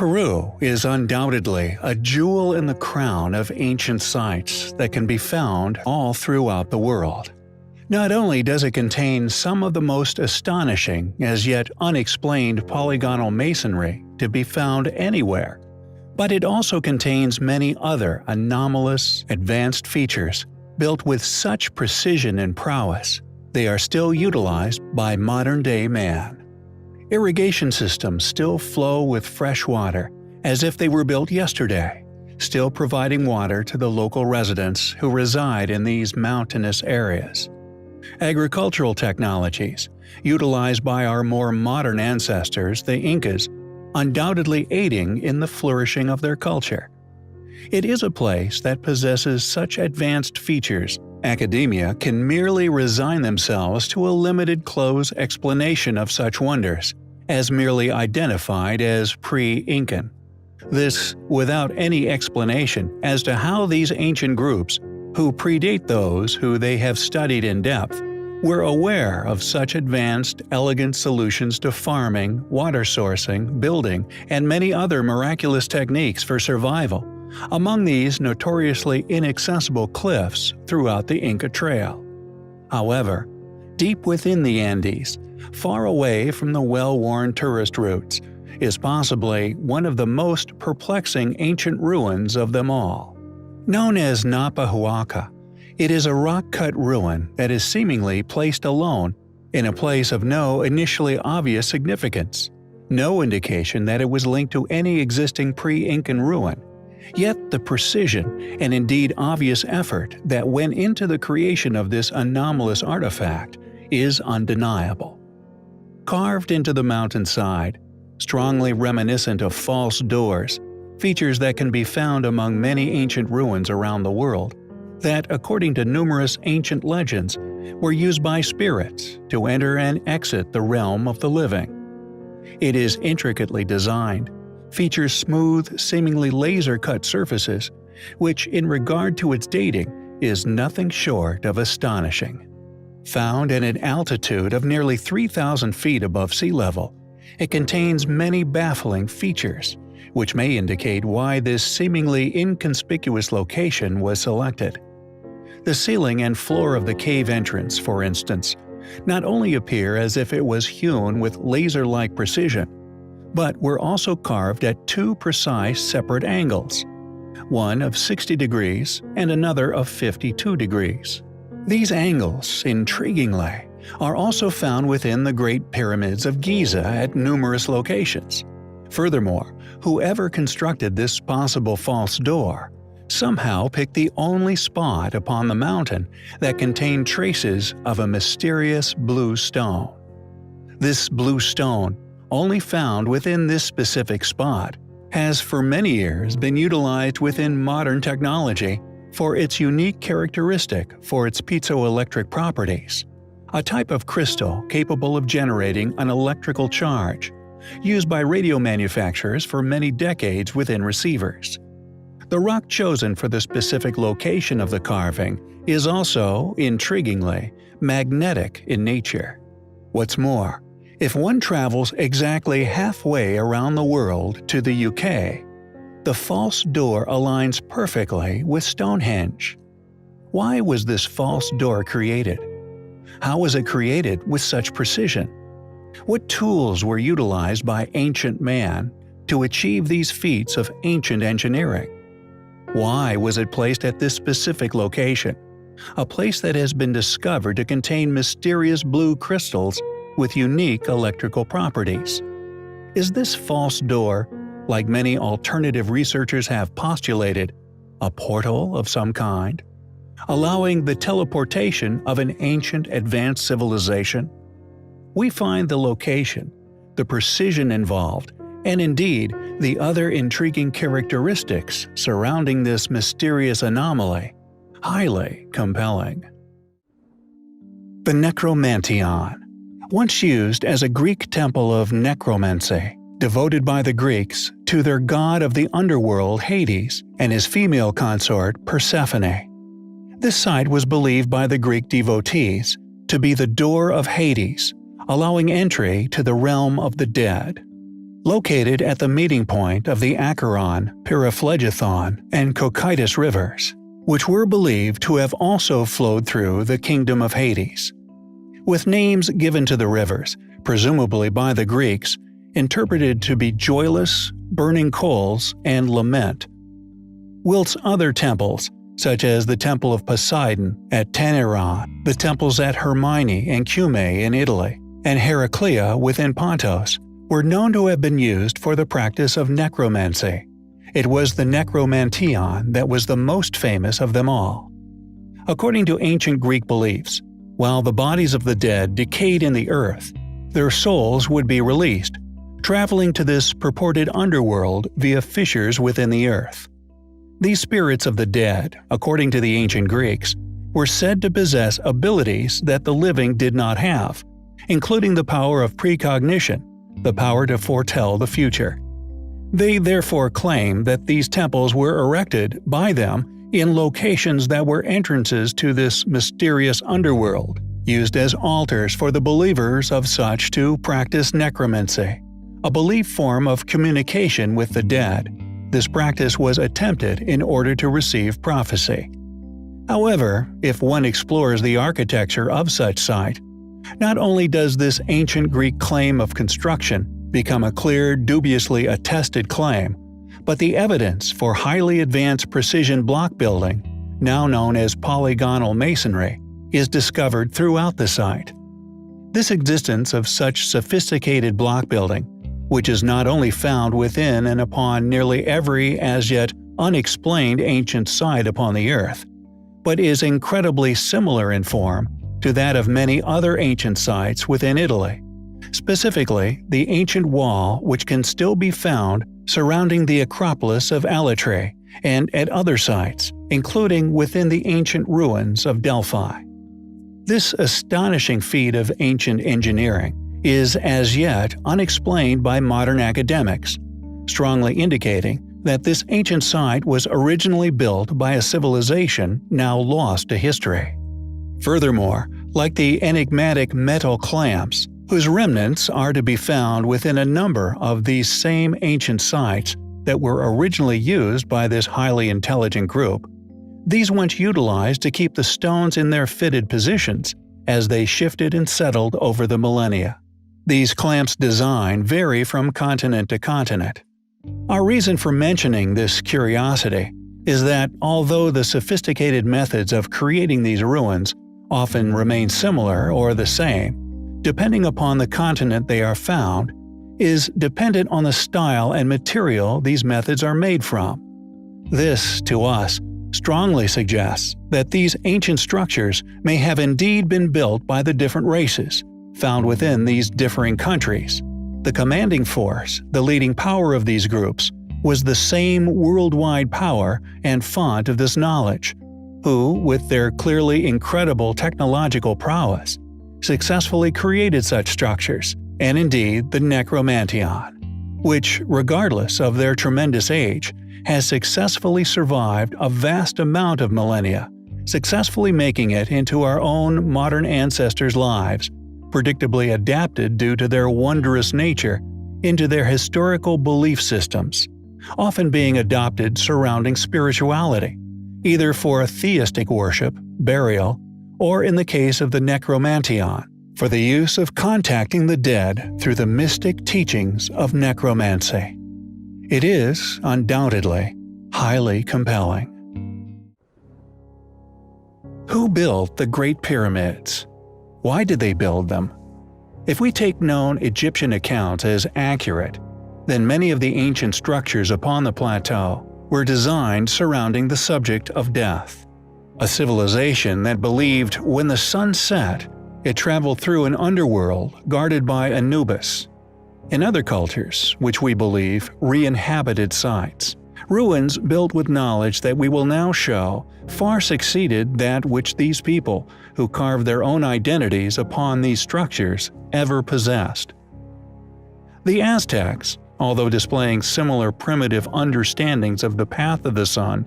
Peru is undoubtedly a jewel in the crown of ancient sites that can be found all throughout the world. Not only does it contain some of the most astonishing, as yet unexplained polygonal masonry to be found anywhere, but it also contains many other anomalous, advanced features built with such precision and prowess they are still utilized by modern-day man. Irrigation systems still flow with fresh water as if they were built yesterday, still providing water to the local residents who reside in these mountainous areas. Agricultural technologies, utilized by our more modern ancestors, the Incas, undoubtedly aiding in the flourishing of their culture. It is a place that possesses such advanced features, academia can merely resign themselves to a limited close explanation of such wonders, as merely identified as pre-Incan. This without any explanation as to how these ancient groups, who predate those who they have studied in depth, were aware of such advanced, elegant solutions to farming, water sourcing, building, and many other miraculous techniques for survival among these notoriously inaccessible cliffs throughout the Inca Trail. However, deep within the Andes, far away from the well-worn tourist routes, is possibly one of the most perplexing ancient ruins of them all. Known as Napahuaca, it is a rock-cut ruin that is seemingly placed alone in a place of no initially obvious significance, no indication that it was linked to any existing pre-Incan ruin. Yet the precision and indeed obvious effort that went into the creation of this anomalous artifact is undeniable. Carved into the mountainside, strongly reminiscent of false doors, features that can be found among many ancient ruins around the world, that, according to numerous ancient legends, were used by spirits to enter and exit the realm of the living. It is intricately designed, features smooth, seemingly laser-cut surfaces, which, in regard to its dating, is nothing short of astonishing. Found at an altitude of nearly 3,000 feet above sea level, it contains many baffling features, which may indicate why this seemingly inconspicuous location was selected. The ceiling and floor of the cave entrance, for instance, not only appear as if it was hewn with laser-like precision, but were also carved at two precise separate angles, one of 60 degrees and another of 52 degrees. These angles, intriguingly, are also found within the Great Pyramids of Giza at numerous locations. Furthermore, whoever constructed this possible false door somehow picked the only spot upon the mountain that contained traces of a mysterious blue stone. This blue stone, only found within this specific spot, has for many years been utilized within modern technology for its unique characteristic for its piezoelectric properties, a type of crystal capable of generating an electrical charge, used by radio manufacturers for many decades within receivers. The rock chosen for the specific location of the carving is also, intriguingly, magnetic in nature. What's more, if one travels exactly halfway around the world to the UK, the false door aligns perfectly with Stonehenge. Why was this false door created? How was it created with such precision? What tools were utilized by ancient man to achieve these feats of ancient engineering? Why was it placed at this specific location, a place that has been discovered to contain mysterious blue crystals with unique electrical properties? Is this false door, like many alternative researchers have postulated, a portal of some kind, allowing the teleportation of an ancient advanced civilization? We find the location, the precision involved, and indeed the other intriguing characteristics surrounding this mysterious anomaly highly compelling. The Necromantion, once used as a Greek temple of necromancy, devoted by the Greeks to their god of the underworld Hades and his female consort Persephone. This site was believed by the Greek devotees to be the door of Hades, allowing entry to the realm of the dead. located at the meeting point of the Acheron, Pyriphlegethon, and Cocytus rivers, which were believed to have also flowed through the kingdom of Hades. With names given to the rivers, presumably by the Greeks, interpreted to be joyless, burning coals, and lament. Whilst other temples, such as the Temple of Poseidon at Taneiron, the temples at Hermione and Cumae in Italy, and Heraclea within Pontus, were known to have been used for the practice of necromancy. It was the Necromantion that was the most famous of them all. According to ancient Greek beliefs, while the bodies of the dead decayed in the earth, their souls would be released, traveling to this purported underworld via fissures within the earth. These spirits of the dead, according to the ancient Greeks, were said to possess abilities that the living did not have, including the power of precognition, the power to foretell the future. They therefore claim that these temples were erected by them in locations that were entrances to this mysterious underworld, used as altars for the believers of such to practice necromancy, a belief form of communication with the dead. This practice was attempted in order to receive prophecy. However, if one explores the architecture of such site, not only does this ancient Greek claim of construction become a clear, dubiously attested claim, but the evidence for highly advanced precision block building, now known as polygonal masonry, is discovered throughout the site. This existence of such sophisticated block building, which is not only found within and upon nearly every as yet unexplained ancient site upon the earth, but is incredibly similar in form to that of many other ancient sites within Italy, specifically the ancient wall which can still be found surrounding the Acropolis of Alatri and at other sites, including within the ancient ruins of Delphi. This astonishing feat of ancient engineering is as yet unexplained by modern academics, strongly indicating that this ancient site was originally built by a civilization now lost to history. Furthermore, like the enigmatic metal clamps, whose remnants are to be found within a number of these same ancient sites that were originally used by this highly intelligent group, these once utilized to keep the stones in their fitted positions as they shifted and settled over the millennia. These clamps' design vary from continent to continent. Our reason for mentioning this curiosity is that although the sophisticated methods of creating these ruins often remain similar or the same, depending upon the continent they are found, is dependent on the style and material these methods are made from. This, to us, strongly suggests that these ancient structures may have indeed been built by the different races found within these differing countries. The commanding force, the leading power of these groups, was the same worldwide power and font of this knowledge, who, with their clearly incredible technological prowess, successfully created such structures, and indeed the Necromantion, which, regardless of their tremendous age, has successfully survived a vast amount of millennia, successfully making it into our own modern ancestors' lives, predictably adapted due to their wondrous nature into their historical belief systems, often being adopted surrounding spirituality, either for theistic worship, burial, or in the case of the Necromantion, for the use of contacting the dead through the mystic teachings of necromancy. It is, undoubtedly, highly compelling. Who built the Great Pyramids? Why did they build them? If we take known Egyptian accounts as accurate, then many of the ancient structures upon the plateau were designed surrounding the subject of death. A civilization that believed when the sun set, it traveled through an underworld guarded by Anubis. In other cultures, which we believe re-inhabited sites, ruins built with knowledge that we will now show far succeeded that which these people, who carved their own identities upon these structures, ever possessed. The Aztecs, although displaying similar primitive understandings of the path of the sun,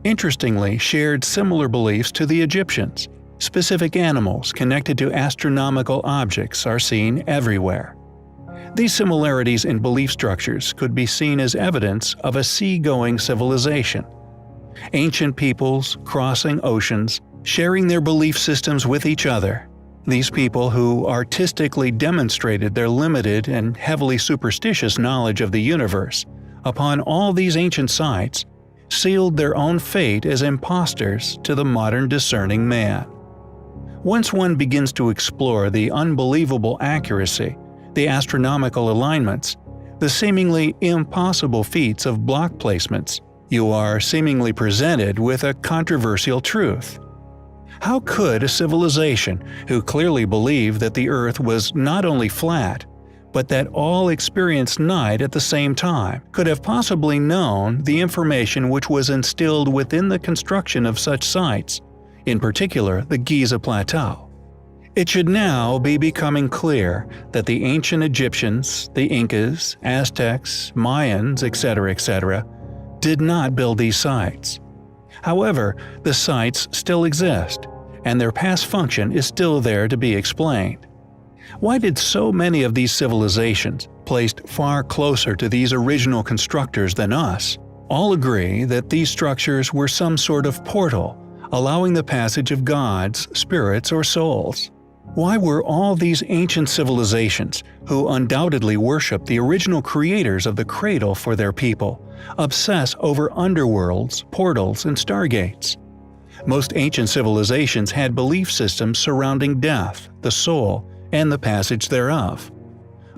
interestingly shared similar beliefs to the Egyptians. Specific animals connected to astronomical objects are seen everywhere. These similarities in belief structures could be seen as evidence of a seagoing civilization. Ancient peoples crossing oceans, sharing their belief systems with each other. These people who artistically demonstrated their limited and heavily superstitious knowledge of the universe upon all these ancient sites sealed their own fate as impostors to the modern discerning man. Once one begins to explore the unbelievable accuracy, the astronomical alignments, the seemingly impossible feats of block placements, you are seemingly presented with a controversial truth. How could a civilization who clearly believed that the Earth was not only flat, but that all experienced night at the same time, could have possibly known the information which was instilled within the construction of such sites, in particular the Giza Plateau? It should now be becoming clear that the ancient Egyptians, the Incas, Aztecs, Mayans, etc., did not build these sites. However, the sites still exist, and their past function is still there to be explained. Why did so many of these civilizations, placed far closer to these original constructors than us, all agree that these structures were some sort of portal, allowing the passage of gods, spirits, or souls? Why were all these ancient civilizations, who undoubtedly worshiped the original creators of the cradle for their people, obsess over underworlds, portals, and stargates? Most ancient civilizations had belief systems surrounding death, the soul, and the passage thereof.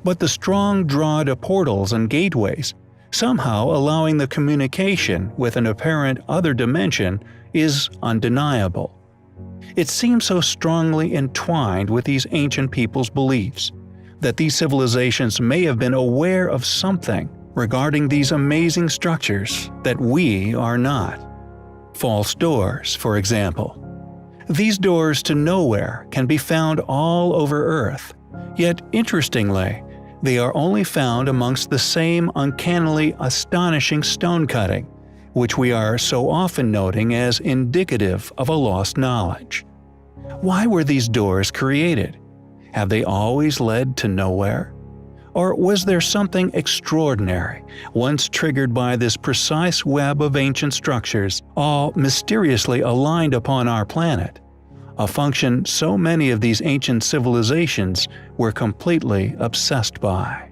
But the strong draw to portals and gateways, somehow allowing the communication with an apparent other dimension, is undeniable. It seems so strongly entwined with these ancient people's beliefs that these civilizations may have been aware of something regarding these amazing structures that we are not. False doors, for example. These doors to nowhere can be found all over Earth, yet interestingly, they are only found amongst the same uncannily astonishing stone cutting, which we are so often noting as indicative of a lost knowledge. Why were these doors created? Have they always led to nowhere? Or was there something extraordinary, once triggered by this precise web of ancient structures, all mysteriously aligned upon our planet? A function so many of these ancient civilizations were completely obsessed by.